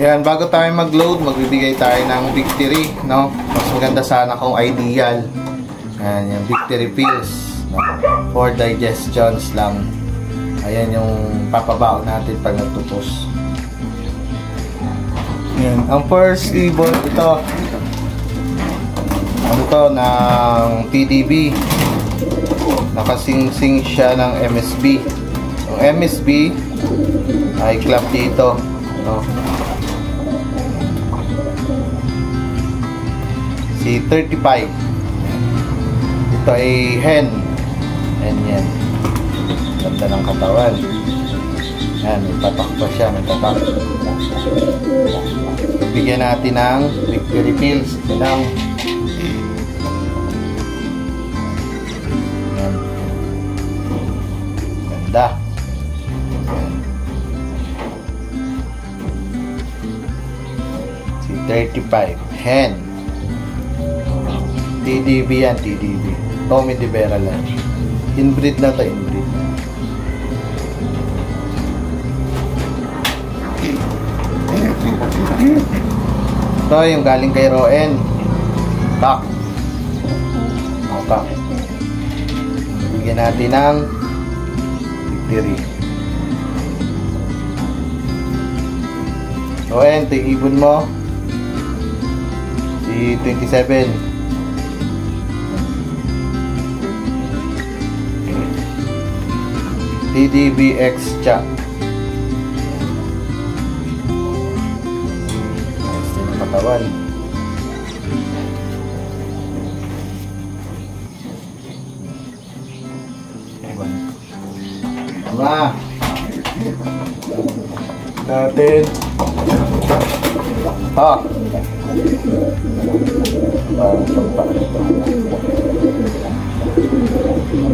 Ayan, bago tayo mag-load, magbibigay tayo ng victory, no? Mas maganda sana kung ideal. Ayan, yung victory pills, no? For digestions lang. Ayan yung papabaon natin pag nagtupos. Ayan, ang first ibon, ito. Ano to, ng TDB. Nakasingsing siya ng MSB. Yung MSB ay club dito, no? Si 35. Ito ay hen. Hen yan. Ganda ng katawan. Yan, may patak pa siya. May patak. Bigyan natin ng victory pills. Ito lang. Yan. Ganda. Si 35. Hen. TDB yan, TDB. Tommy De Vera lang. Inbreed na to, inbreed. Ito yung galing kay Roen. Tak. Tak. Bigyan natin ng victory. Roen, ito yung ibon mo. Si 27. TDBX Cha. Ayos din ang katawan. Tama. Natin. Ha.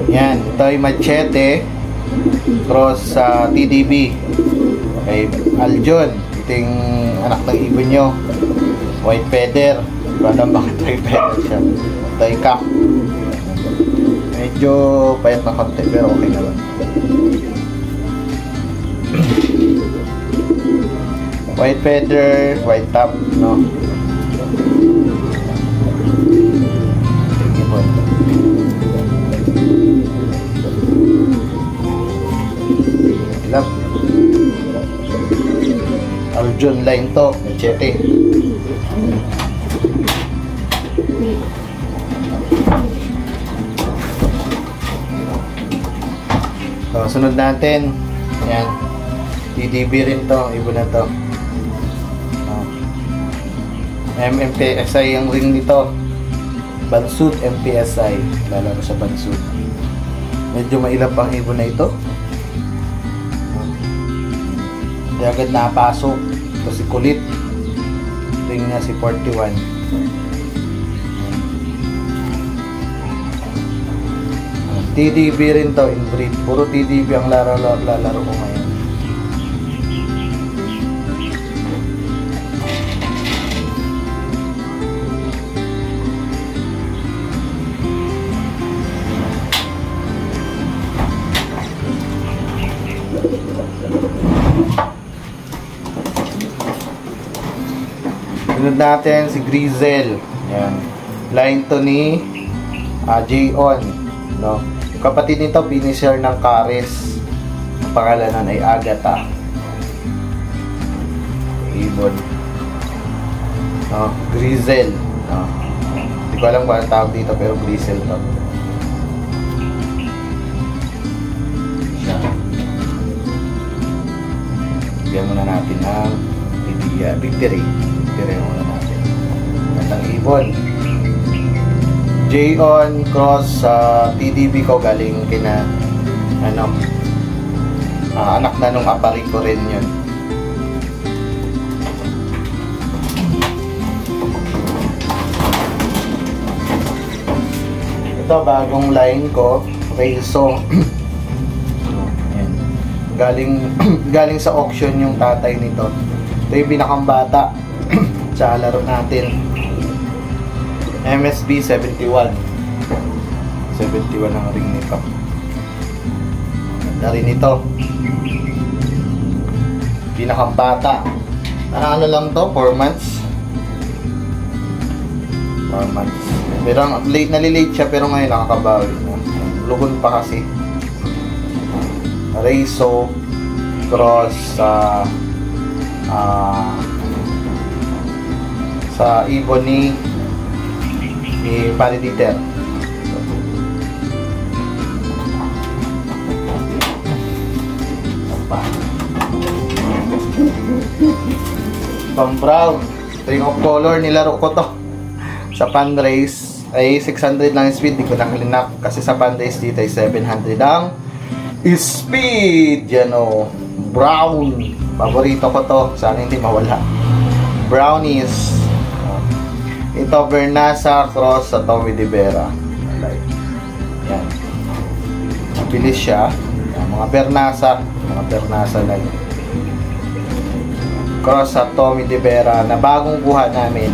Yan. Ito ay machete. Cross sa TDB kay Aljon. Ito yung anak ng ibon nyo. White feather. Parang bakit white feather siya. Ito yung cap. Medyo payat na konti pero okay naman. White feather, white top, no? Aljon line to, machete. So, sunod natin. Ayan. TDB rin to, ibon na to. MPSI ang ring nito. Bansud MPSI. Lalaro sa Bansud. Medyo mailap ang ibon na ito. Hindi agad napasok kasi kulit. Ring niya si 41. TDB rin to, inbreed. Puro TDB ang lalaro ko ngayon. Sunod natin si Grizel. Yan. Line to ni J-On, no? Yung kapatid nito, finisher ng Cares. Ang pangalanan ay Agatha. Ibon. No? Grizel. No? Hindi ko alam kung anong tawag dito, pero Grizel to. Yan. Bigyan muna natin ng victory. Victory muna natin. Gandang ibon. J-On cross sa TDB ko, galing kina ano, anak na nung apari ko rin yun. Ito bagong line ko, Rezo. Galing sa auction yung tatay nito. Ito yung pinakambata sa laro natin. MSB 71 ang ring nito. Ganda rin ito. Pinakambata. Ano lang to, 4 months. 4 months. Pero nalilate siya, pero ngayon nakakabawi na. Lugon pa kasi. Reso cross sa ibon ni Pariditer. Pang brown, string of color, nilaro ko to sa Panrace. Ay 600 lang speed, di ko nakalinak kasi sa Panrace dito ay 700 ang speed. Yan o, brown, paborito ko to, sana hindi mawala. Brownies. Ito Vernasa cross sa Tommy de Vera. Yan, mabilis siya. Yan, mga Vernasa na yun. Cross sa Tommy de Vera na bagong kuha namin.